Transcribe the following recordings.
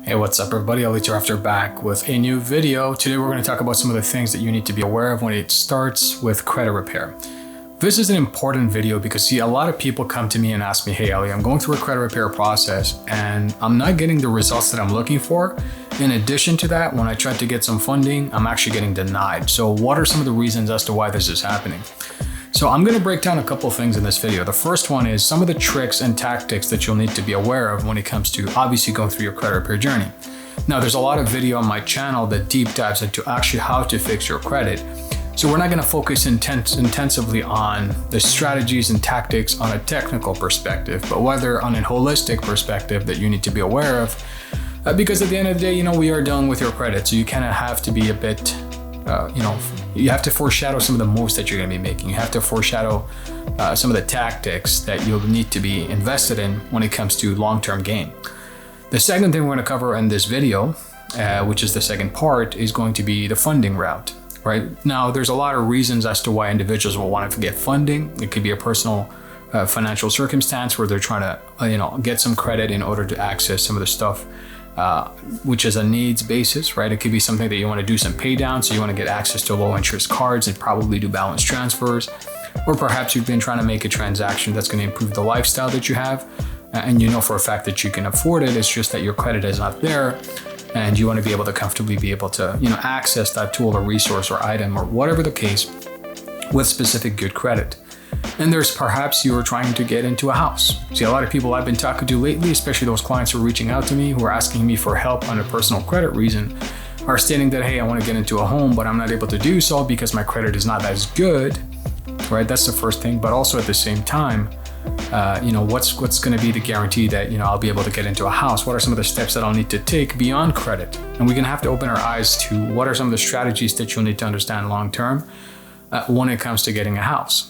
Hey, what's up everybody? Tarafdar back with a new video. Today we're going to talk about some of the things that you need to be aware of when it starts with credit repair. This is an important video because a lot of people come to me and ask me, hey Ali, I'm going through a credit repair process and I'm not getting the results that I'm looking for. In addition to that, when I try to get some funding, I'm actually getting denied. So what are some of the reasons as to why this is happening? So I'm going to break down a couple of things in this video. The first one is some of the tricks and tactics that you'll need to be aware of when it comes to obviously going through your credit repair journey. Now, there's a lot of video on my channel that deep dives into actually how to fix your credit. So we're not going to focus intensively on the strategies and tactics on a technical perspective, but whether on a holistic perspective that you need to be aware of. Because at the end of the day, we are dealing with your credit. So you kind of have to be a bit you have to foreshadow some of the moves that you're going to be making. You have to foreshadow some of the tactics that you'll need to be invested in when it comes to long-term gain. The second thing we're going to cover in this video, which is the second part, is going to be the funding route. Right now, there's a lot of reasons as to why individuals will want to get funding. It could be a personal financial circumstance where they're trying to get some credit in order to access some of the stuff which is a needs basis, right? It could be something that you want to do some pay down, so you want to get access to low interest cards and probably do balance transfers, or perhaps you've been trying to make a transaction that's going to improve the lifestyle that you have, and you know for a fact that you can afford it. It's just that your credit is not there, and you want to be able to comfortably be able to access that tool or resource or item or whatever the case with specific good credit. And there's perhaps you are trying to get into a house. See, a lot of people I've been talking to lately, especially those clients who are reaching out to me, who are asking me for help on a personal credit reason, are stating that, hey, I want to get into a home, but I'm not able to do so because my credit is not as good, right? That's the first thing. But also at the same time, what's going to be the guarantee that, I'll be able to get into a house? What are some of the steps that I'll need to take beyond credit? And we're going to have to open our eyes to what are some of the strategies that you'll need to understand long-term when it comes to getting a house.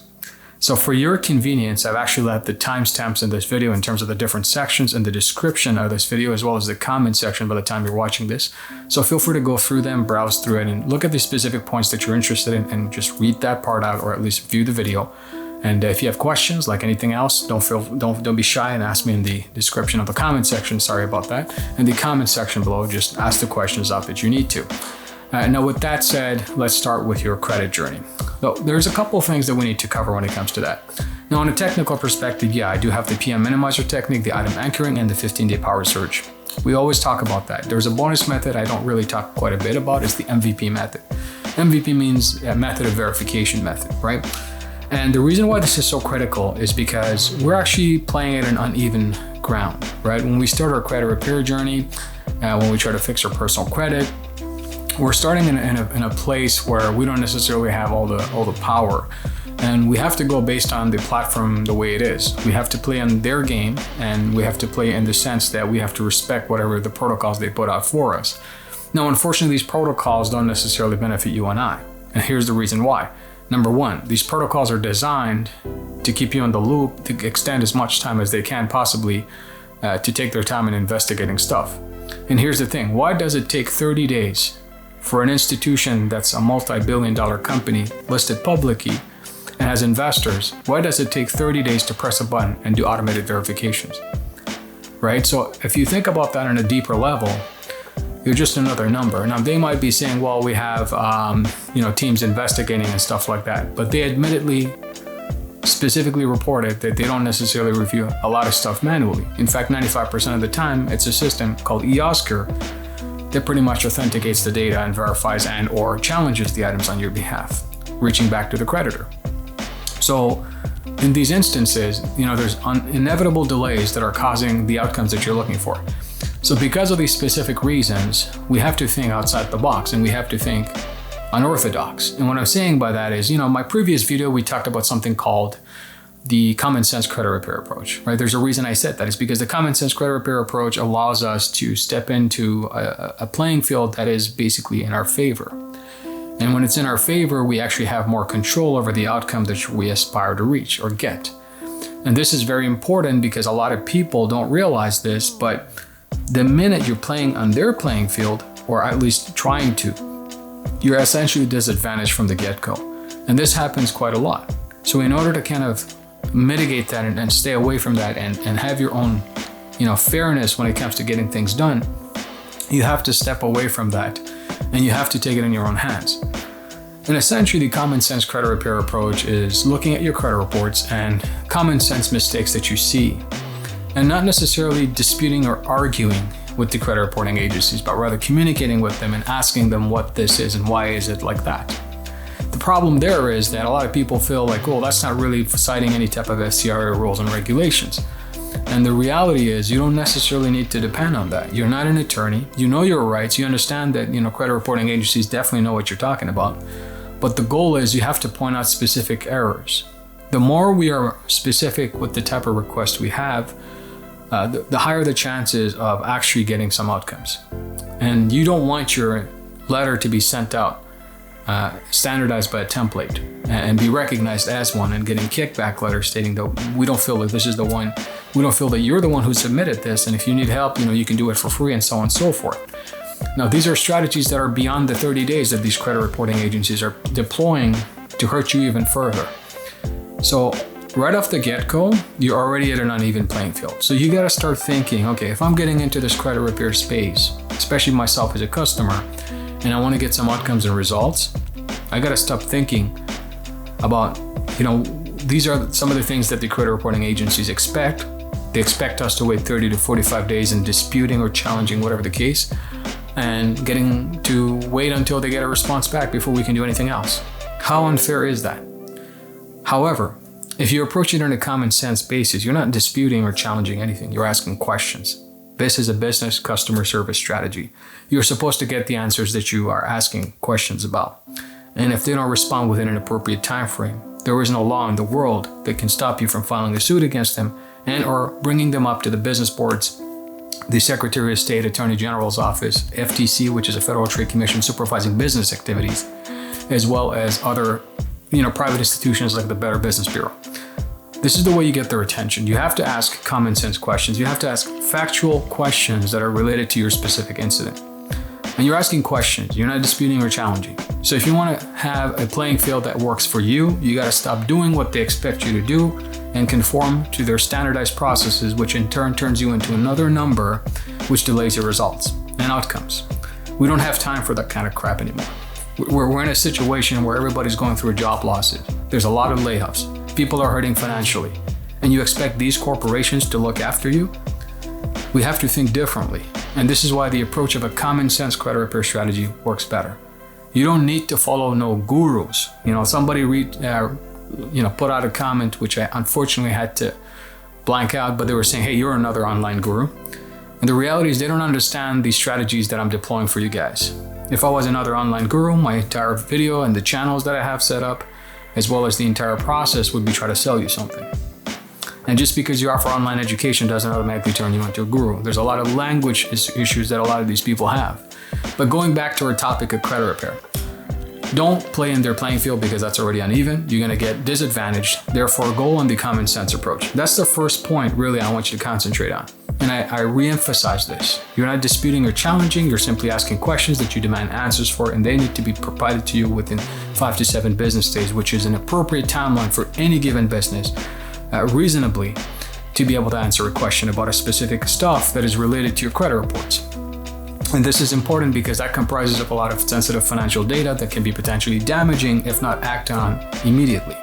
So for your convenience, I've actually left the timestamps in this video in terms of the different sections in the description of this video, as well as the comment section by the time you're watching this. So feel free to go through them, browse through it, and look at the specific points that you're interested in and just read that part out, or at least view the video. And if you have questions, like anything else, don't be shy and ask me in the description of the comment section. Sorry about that. In the comment section below, just ask the questions out that you need to. Now, with that said, let's start with your credit journey. So there's a couple of things that we need to cover when it comes to that. Now, on a technical perspective, I do have the PM minimizer technique, the item anchoring, and the 15-day power surge. We always talk about that. There's a bonus method I don't really talk quite a bit about. It's the MVP method. MVP means a method of verification method, right? And the reason why this is so critical is because we're actually playing at an uneven ground, right? When we start our credit repair journey, when we try to fix our personal credit, we're starting in a place where we don't necessarily have all the power, and we have to go based on the platform the way it is. We have to play on their game, and we have to play in the sense that we have to respect whatever the protocols they put out for us. Now, unfortunately, these protocols don't necessarily benefit you and I, and here's the reason why. Number one, these protocols are designed to keep you in the loop, to extend as much time as they can possibly, to take their time in investigating stuff. And here's the thing: why does it take 30 days for an institution that's a multi-billion-dollar company listed publicly and has investors? Why does it take 30 days to press a button and do automated verifications? Right? So if you think about that on a deeper level, you're just another number. Now, they might be saying, well, we have teams investigating and stuff like that, but they admittedly specifically reported that they don't necessarily review a lot of stuff manually. In fact, 95% of the time, it's a system called eOscar that pretty much authenticates the data and verifies and or challenges the items on your behalf, reaching back to the creditor. So in these instances, there's inevitable delays that are causing the outcomes that you're looking for. So because of these specific reasons, we have to think outside the box, and we have to think unorthodox. And what I'm saying by that is, my previous video, we talked about something called the common sense credit repair approach, right? There's a reason I said that. It's because the common sense credit repair approach allows us to step into a playing field that is basically in our favor. And when it's in our favor, we actually have more control over the outcome that we aspire to reach or get. And this is very important because a lot of people don't realize this, but the minute you're playing on their playing field, or at least trying to, you're essentially disadvantaged from the get-go. And this happens quite a lot. So in order to kind of mitigate that and stay away from that and have your own, fairness when it comes to getting things done, You have to step away from that and you have to take it in your own hands. And essentially, the common sense credit repair approach is looking at your credit reports and common sense mistakes that you see, and not necessarily disputing or arguing with the credit reporting agencies, but rather communicating with them and asking them what this is and why is it like that. The problem there is that a lot of people feel like, oh, that's not really citing any type of FCRA rules and regulations. And the reality is you don't necessarily need to depend on that. You're not an attorney. You know your rights. You understand that, credit reporting agencies definitely know what you're talking about. But the goal is you have to point out specific errors. The more we are specific with the type of request we have, the higher the chances of actually getting some outcomes. And you don't want your letter to be sent out standardized by a template and be recognized as one and getting kickback letters stating that we don't feel that this is the one, we don't feel that you're the one who submitted this, and if you need help, you can do it for free, and so on and so forth. Now, these are strategies that are beyond the 30 days that these credit reporting agencies are deploying to hurt you even further. So right off the get-go, you're already at an uneven playing field. So you got to start thinking, okay, if I'm getting into this credit repair space, especially myself as a customer, and I want to get some outcomes and results, I got to stop thinking about, these are some of the things that the credit reporting agencies expect. They expect us to wait 30 to 45 days in disputing or challenging, whatever the case, and getting to wait until they get a response back before we can do anything else. How unfair is that? However, if you approach it on a common sense basis, you're not disputing or challenging anything. You're asking questions. This is a business customer service strategy. You're supposed to get the answers that you are asking questions about. And if they don't respond within an appropriate time frame, there is no law in the world that can stop you from filing a suit against them and or bringing them up to the business boards, the Secretary of State, Attorney General's office, FTC, which is a Federal Trade Commission supervising business activities, as well as other, private institutions like the Better Business Bureau. This is the way you get their attention. You have to ask common sense questions. You have to ask factual questions that are related to your specific incident. And you're asking questions. You're not disputing or challenging. So if you want to have a playing field that works for you, you got to stop doing what they expect you to do and conform to their standardized processes, which in turn turns you into another number, which delays your results and outcomes. We don't have time for that kind of crap anymore. We're in a situation where everybody's going through job losses. There's a lot of layoffs. People are hurting financially. And you expect these corporations to look after you? We have to think differently. And this is why the approach of a common sense credit repair strategy works better. You don't need to follow no gurus. Somebody put out a comment, which I unfortunately had to blank out, but they were saying, hey, you're another online guru. And the reality is they don't understand the strategies that I'm deploying for you guys. If I was another online guru, my entire video and the channels that I have set up, as well as the entire process, would be trying to sell you something. And just because you offer online education doesn't automatically turn you into a guru. There's a lot of language issues that a lot of these people have. But going back to our topic of credit repair, don't play in their playing field because that's already uneven. You're going to get disadvantaged. Therefore, go on the common sense approach. That's the first point, really, I want you to concentrate on. And I re-emphasize this. You're not disputing or challenging. You're simply asking questions that you demand answers for, and they need to be provided to you within 5 to 7 business days, which is an appropriate timeline for any given business, reasonably, to be able to answer a question about a specific stuff that is related to your credit reports. And this is important because that comprises of a lot of sensitive financial data that can be potentially damaging if not acted on immediately.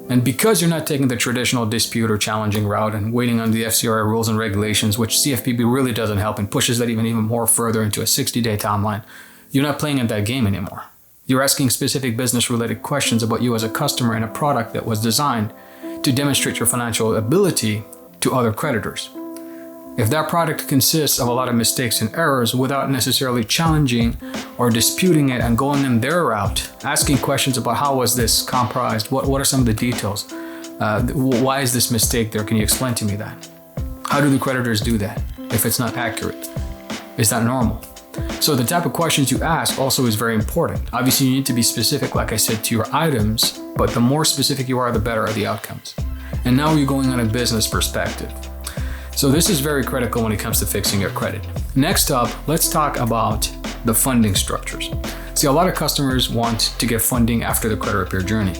And because you're not taking the traditional dispute or challenging route and waiting on the FCRA rules and regulations, which CFPB really doesn't help and pushes that even more further into a 60-day timeline, you're not playing in that game anymore. You're asking specific business-related questions about you as a customer and a product that was designed to demonstrate your financial ability to other creditors. If that product consists of a lot of mistakes and errors without necessarily challenging or disputing it and going in their route, asking questions about how was this comprised, what are some of the details, why is this mistake there, can you explain to me that? How do the creditors do that if it's not accurate? Is that normal? So the type of questions you ask also is very important. Obviously you need to be specific, like I said, to your items, but the more specific you are, the better are the outcomes. And now you're going on a business perspective. So this is very critical when it comes to fixing your credit. Next up, let's talk about the funding structures. See, a lot of customers want to get funding after the credit repair journey.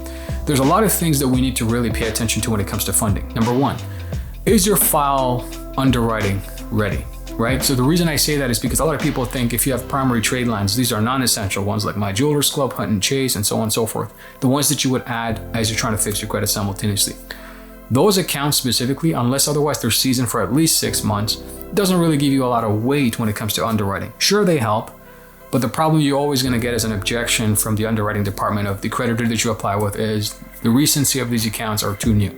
There's a lot of things that we need to really pay attention to when it comes to funding. Number one, is your file underwriting ready? right? So the reason I say that is because a lot of people think if you have primary trade lines, these are non-essential ones like My Jeweler's Club, Hunt and Chase, and so on and so forth, the ones that you would add as you're trying to fix your credit simultaneously. Those accounts specifically, unless otherwise they're seasoned for at least 6 months, doesn't really give you a lot of weight when it comes to underwriting. Sure, they help, but the problem you're always going to get is an objection from the underwriting department of the creditor that you apply with is the recency of these accounts are too new.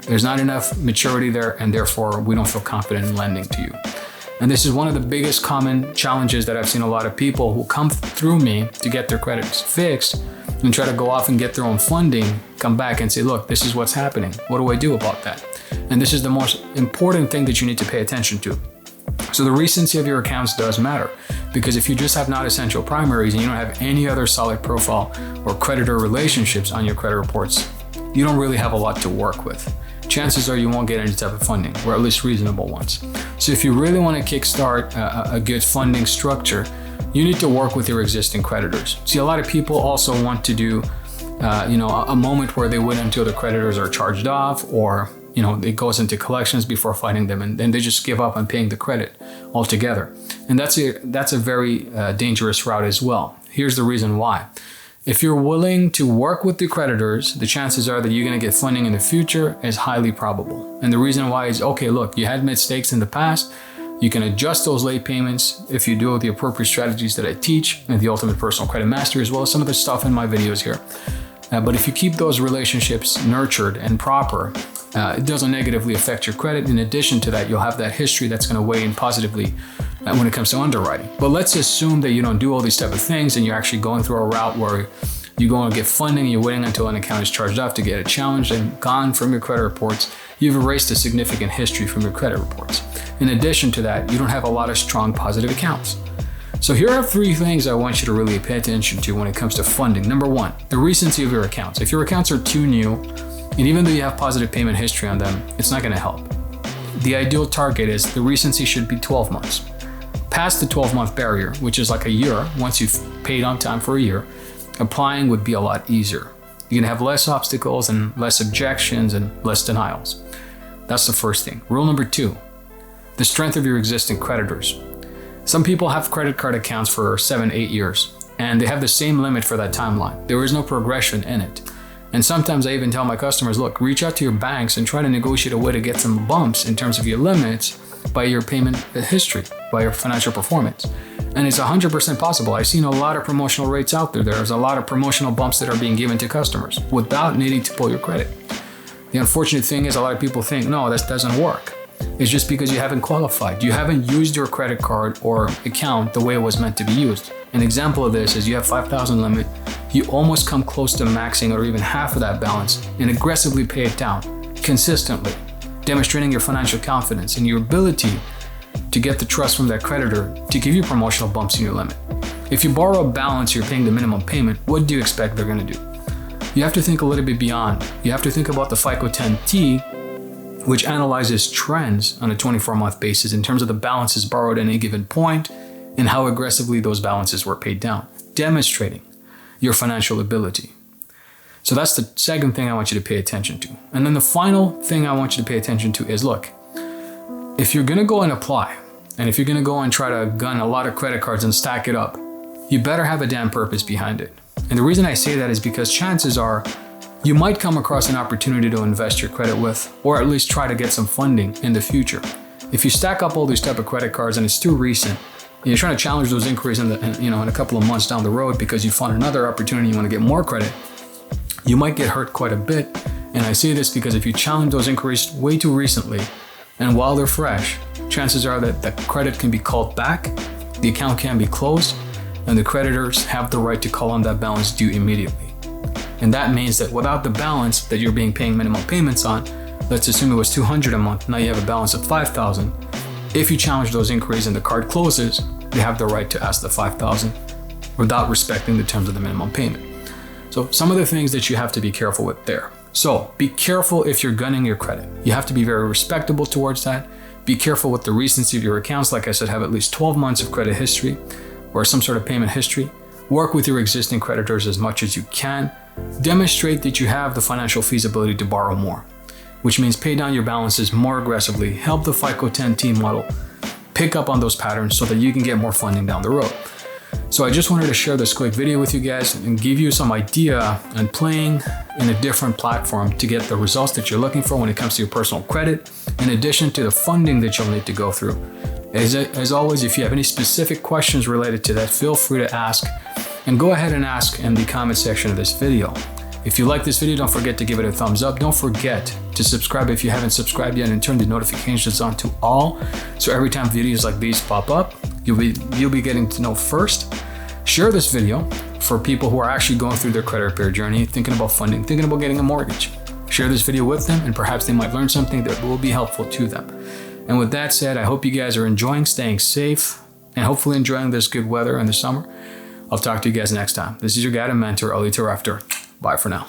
There's not enough maturity there, and therefore we don't feel confident in lending to you. And this is one of the biggest common challenges that I've seen a lot of people who come through me to get their credits fixed and try to go off and get their own funding, come back and say, look, this is what's happening. What do I do about that? And this is the most important thing that you need to pay attention to. So the recency of your accounts does matter, because if you just have not essential primaries and you don't have any other solid profile or creditor relationships on your credit reports, you don't really have a lot to work with. Chances are you won't get any type of funding, or at least reasonable ones. So if you really want to kickstart a good funding structure, you need to work with your existing creditors. See, a lot of people also want to do, a moment where they wait until the creditors are charged off, or it goes into collections before fighting them, and then they just give up on paying the credit altogether. And that's a very dangerous route as well. Here's the reason why. If you're willing to work with the creditors, the chances are that you're going to get funding in the future is highly probable. And the reason why is, okay, look, you had mistakes in the past. You can adjust those late payments if you do the appropriate strategies that I teach in the Ultimate Personal Credit Master, as well as some of the stuff in my videos here. But if you keep those relationships nurtured and proper, it doesn't negatively affect your credit. In addition to that, you'll have that history that's going to weigh in positively when it comes to underwriting. But let's assume that you don't do all these type of things and you're actually going through a route where you go and get funding and you're waiting until an account is charged off to get it challenged and gone from your credit reports. You've erased a significant history from your credit reports. In addition to that, you don't have a lot of strong positive accounts. So here are 3 things I want you to really pay attention to when it comes to funding. Number 1, the recency of your accounts. If your accounts are too new, and even though you have positive payment history on them, it's not going to help. The ideal target is the recency should be 12 months. Past the 12-month barrier, which is like a year, once you've paid on time for a year, applying would be a lot easier. You're going to have less obstacles and less objections and less denials. That's the first thing. Rule number 2, the strength of your existing creditors. Some people have credit card accounts for 7-8 years, and they have the same limit for that timeline. There is no progression in it. And sometimes I even tell my customers, look, reach out to your banks and try to negotiate a way to get some bumps in terms of your limits by your payment history, by your financial performance. And it's 100% possible. I've seen a lot of promotional rates out there. There's a lot of promotional bumps that are being given to customers without needing to pull your credit. The unfortunate thing is a lot of people think, no, that doesn't work. It's just because you haven't qualified. You haven't used your credit card or account the way it was meant to be used. An example of this is you have $5,000 limit, you almost come close to maxing or even half of that balance and aggressively pay it down consistently, demonstrating your financial confidence and your ability to get the trust from that creditor to give you promotional bumps in your limit. If you borrow a balance, you're paying the minimum payment, what do you expect they're going to do? You have to think a little bit beyond. You have to think about the FICO 10T, which analyzes trends on a 24-month basis in terms of the balances borrowed at any given point and how aggressively those balances were paid down, demonstrating your financial ability. So that's the second thing I want you to pay attention to. And then the final thing I want you to pay attention to is, look, if you're going to go and apply, and if you're going to go and try to gun a lot of credit cards and stack it up, you better have a damn purpose behind it. And the reason I say that is because chances are you might come across an opportunity to invest your credit with, or at least try to get some funding in the future. If you stack up all these type of credit cards and it's too recent, and you're trying to challenge those inquiries in a couple of months down the road because you found another opportunity, you want to get more credit, you might get hurt quite a bit. And I say this because if you challenge those inquiries way too recently, and while they're fresh, chances are that the credit can be called back, the account can be closed, and the creditors have the right to call on that balance due immediately. And that means that without the balance that you're paying minimum payments on, let's assume it was $200 a month, now you have a balance of $5,000. If you challenge those inquiries and the card closes, they have the right to ask the $5,000 without respecting the terms of the minimum payment. So some of the things that you have to be careful with there. So be careful if you're gunning your credit. You have to be very respectable towards that. Be careful with the recency of your accounts. Like I said, have at least 12 months of credit history or some sort of payment history. Work with your existing creditors as much as you can. Demonstrate that you have the financial feasibility to borrow more, which means pay down your balances more aggressively. Help the FICO 10T model pick up on those patterns so that you can get more funding down the road. So I just wanted to share this quick video with you guys and give you some idea on playing in a different platform to get the results that you're looking for when it comes to your personal credit, in addition to the funding that you'll need to go through. As always, if you have any specific questions related to that, feel free to ask, and go ahead and ask in the comment section of this video. If you like this video, don't forget to give it a thumbs up. Don't forget to subscribe if you haven't subscribed yet, and turn the notifications on to all. So every time videos like these pop up, you'll be getting to know first. Share this video for people who are actually going through their credit repair journey, thinking about funding, thinking about getting a mortgage. Share this video with them, and perhaps they might learn something that will be helpful to them. And with that said, I hope you guys are enjoying, staying safe, and hopefully enjoying this good weather in the summer. I'll talk to you guys next time. This is your guide and mentor, Ali Tarafdar. Bye for now.